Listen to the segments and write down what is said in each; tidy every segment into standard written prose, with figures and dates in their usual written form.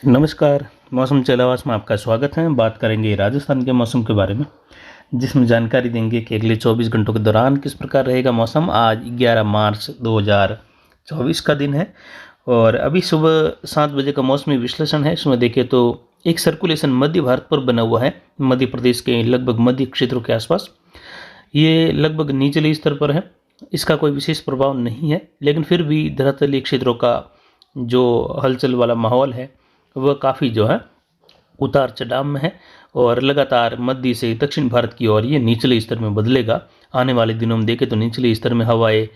नमस्कार। मौसम चलावास में आपका स्वागत है। बात करेंगे राजस्थान के मौसम के बारे में, जिसमें जानकारी देंगे कि अगले 24 घंटों के दौरान किस प्रकार रहेगा मौसम। आज 11 मार्च 2024 का दिन है और अभी सुबह 7 बजे का मौसमी विश्लेषण है। इसमें देखें तो एक सर्कुलेशन मध्य भारत पर बना हुआ है, मध्य प्रदेश के लगभग मध्य क्षेत्रों के आसपास। ये लगभग निचले स्तर पर है, इसका कोई विशेष प्रभाव नहीं है, लेकिन फिर भी धरातलीय क्षेत्रों का जो हलचल वाला माहौल है वह काफ़ी जो है उतार चढ़ाव में है और लगातार मध्य से दक्षिण भारत की ओर ये निचले स्तर में बदलेगा। आने वाले दिनों में देखें तो निचले स्तर में हवाएं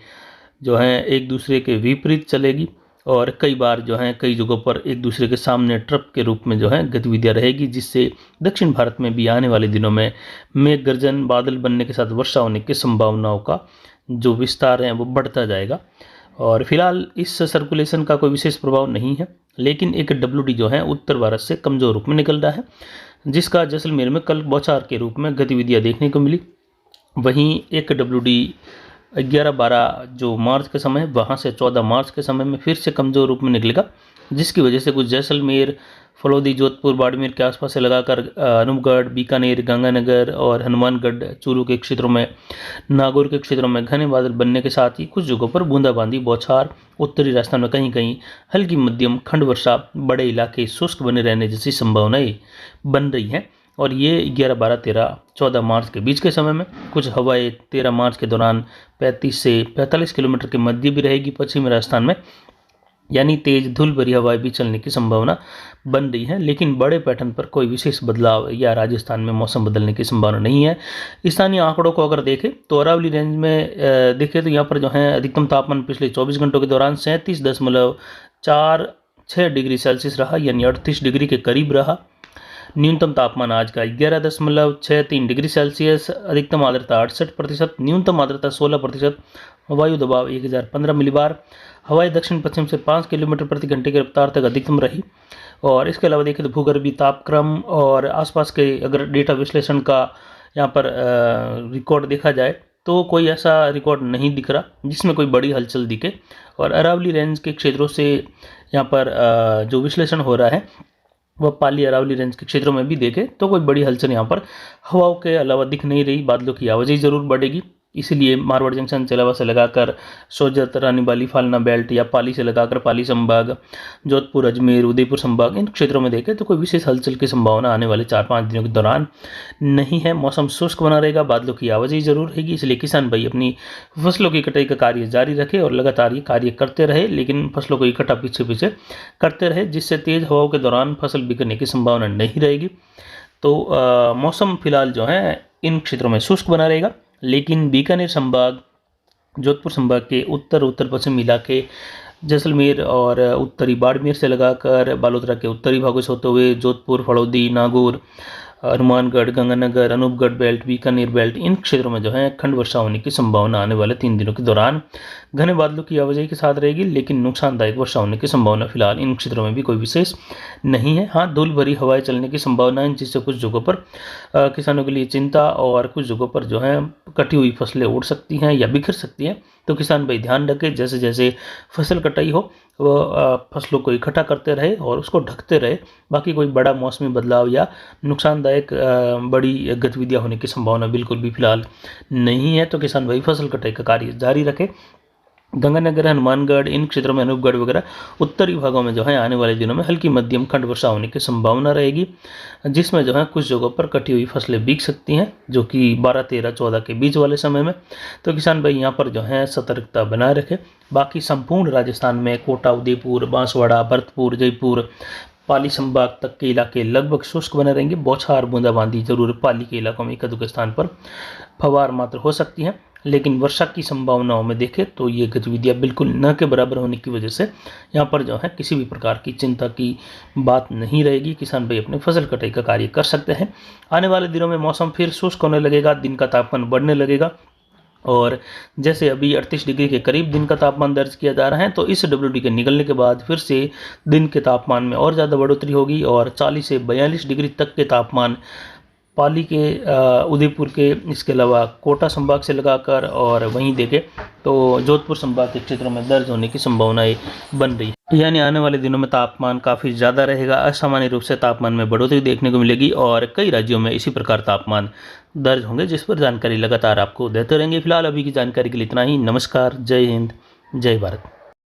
जो हैं एक दूसरे के विपरीत चलेगी और कई बार जो है कई जगहों पर एक दूसरे के सामने ट्रप के रूप में जो है गतिविधियां रहेगी, जिससे दक्षिण भारत में भी आने वाले दिनों में मेघ गर्जन, बादल बनने के साथ वर्षा होने की संभावनाओं का जो विस्तार है वो बढ़ता जाएगा। और फिलहाल इस सर्कुलेशन का कोई विशेष प्रभाव नहीं है, लेकिन एक WD जो है उत्तर भारत से कमज़ोर रूप में निकल रहा है, जिसका जैसलमेर में कल बौछार के रूप में गतिविधियां देखने को मिली। वहीं एक WD 11-12 जो मार्च के समय वहाँ से 14 मार्च के समय में फिर से कमज़ोर रूप में निकलेगा, जिसकी वजह से कुछ जैसलमेर, फलौदी, जोधपुर, बाड़मेर के आसपास से लगाकर अनूपगढ़, बीकानेर, गंगानगर और हनुमानगढ़, चूरू के क्षेत्रों में, नागौर के क्षेत्रों में घने बादल बनने के साथ ही कुछ जगहों पर बूंदाबांदी, बौछार, उत्तरी राजस्थान में कहीं कहीं हल्की मध्यम खंड वर्षा, बड़े इलाके शुष्क बने रहने जैसी संभावनाएं बन रही हैं। और ये 11, 12, 13, 14 मार्च के बीच के समय में कुछ हवाएं 13 मार्च के दौरान 35 से 45 किलोमीटर के मध्य भी रहेगी पश्चिमी राजस्थान में, यानी तेज धूल भरी हवाएं भी चलने की संभावना बन रही है। लेकिन बड़े पैटर्न पर कोई विशेष बदलाव या राजस्थान में मौसम बदलने की संभावना नहीं है। स्थानीय आंकड़ों को अगर देखें तो अरावली रेंज में देखें तो यहाँ पर जो है अधिकतम तापमान पिछले 24 घंटों के दौरान 37.46 डिग्री सेल्सियस रहा, यानी 38 डिग्री के करीब रहा। न्यूनतम तापमान आज का 11.63 डिग्री सेल्सियस, अधिकतम आर्द्रता 68%, न्यूनतम आर्द्रता 16%, वायु दबाव 1015 मिलीबार, हवाएं दक्षिण पश्चिम से 5 किलोमीटर प्रति घंटे की रफ्तार तक अधिकतम रही। और इसके अलावा देखें तो भूगर्भीय तापक्रम और आसपास के अगर डेटा विश्लेषण का यहाँ पर रिकॉर्ड देखा जाए तो कोई ऐसा रिकॉर्ड नहीं दिख रहा जिसमें कोई बड़ी हलचल दिखे। और अरावली रेंज के क्षेत्रों से यहाँ पर जो विश्लेषण हो रहा है वह पाली अरावली रेंज के क्षेत्रों में भी देखें तो कोई बड़ी हलचल यहाँ पर हवाओं के अलावा दिख नहीं रही। बादलों की आवाजाही जरूर बढ़ेगी, इसीलिए मारवाड़ जंक्शन चेलावा से लगाकर सोजत, रानीबाली, फालना बेल्ट या पाली से लगाकर पाली संभाग, जोधपुर, अजमेर, उदयपुर संभाग, इन क्षेत्रों में देखें तो कोई विशेष हलचल की संभावना आने वाले 4-5 दिनों के दौरान नहीं है। मौसम शुष्क बना रहेगा, बादलों की आवाजाही जरूर रहेगी, इसलिए किसान भाई अपनी फसलों की कटाई का कार्य जारी रखे और लगातार ये कार्य करते रहे, लेकिन फसलों को इकट्ठा पीछे पीछे करते रहे, जिससे तेज हवाओं के दौरान फसल बिगड़ने की संभावना नहीं रहेगी। तो मौसम फिलहाल जो है इन क्षेत्रों में शुष्क बना रहेगा, लेकिन बीकानेर संभाग, जोधपुर संभाग के उत्तर पश्चिम इलाके, जैसलमेर और उत्तरी बाड़मेर से लगाकर बालोतरा के उत्तरी भागों से होते हुए जोधपुर, फलौदी, नागौर, हनुमानगढ़, गंगानगर, अनूपगढ़ बेल्ट, बीकानेर बेल्ट, इन क्षेत्रों में जो है खंड वर्षा होने की संभावना आने वाले 3 दिनों के दौरान घने बादलों की आवाजाही के साथ रहेगी, लेकिन नुकसानदायक वर्षा होने की संभावना फिलहाल इन क्षेत्रों में भी कोई विशेष नहीं है। हाँ, धूल भरी हवाएं चलने की संभावना है, जिससे कुछ जगहों पर किसानों के लिए चिंता और कुछ जगहों पर जो है कटी हुई फसलें उड़ सकती हैं या बिखर सकती हैं। तो किसान भाई ध्यान रखें, जैसे जैसे फसल कटाई हो वह फसलों को इकट्ठा करते रहे और उसको ढकते रहे। बाकी कोई बड़ा मौसमी बदलाव या नुकसानदायक बड़ी गतिविधियां होने की संभावना बिल्कुल भी फिलहाल नहीं है। तो किसान भाई फसल कटाई का कार्य जारी रखें। गंगानगर, हनुमानगढ़, इन क्षेत्रों में, अनूपगढ़ वगैरह उत्तरी भागों में जो है आने वाले दिनों में हल्की मध्यम खंड वर्षा होने की संभावना रहेगी, जिसमें जो है कुछ जगहों पर कटी हुई फसलें बिक सकती हैं, जो कि 12, 13, 14 के बीच वाले समय में। तो किसान भाई यहाँ पर जो है सतर्कता बनाए रखें। बाकी संपूर्ण राजस्थान में कोटा, उदयपुर, बांसवाड़ा, भरतपुर, जयपुर, पाली संभाग तक के इलाके लगभग शुष्क बने रहेंगे। बौछार, बूंदाबांदी जरूर पाली के इलाकों में एक स्थान पर फवार मात्र हो सकती हैं, लेकिन वर्षा की संभावनाओं में देखें तो ये गतिविधियां बिल्कुल न के बराबर होने की वजह से यहाँ पर जो है किसी भी प्रकार की चिंता की बात नहीं रहेगी। किसान भाई अपने फसल कटाई का कार्य कर सकते हैं। आने वाले दिनों में मौसम फिर शुष्क होने लगेगा, दिन का तापमान बढ़ने लगेगा और जैसे अभी 38 डिग्री के करीब दिन का तापमान दर्ज किया जा रहा है, तो इस WD के निकलने के बाद फिर से दिन के तापमान में और ज़्यादा बढ़ोतरी होगी और 40 से 42 डिग्री तक के तापमान पाली के, उदयपुर के, इसके अलावा कोटा संभाग से लगाकर और वहीं देखें तो जोधपुर संभाग के क्षेत्रों में दर्ज होने की संभावनाएं बन रही है। यानी आने वाले दिनों में तापमान काफ़ी ज़्यादा रहेगा, असामान्य रूप से तापमान में बढ़ोतरी देखने को मिलेगी और कई राज्यों में इसी प्रकार तापमान दर्ज होंगे, जिस पर जानकारी लगातार आपको देते रहेंगे। फिलहाल अभी की जानकारी के लिए इतना ही। नमस्कार, जय हिंद, जय भारत।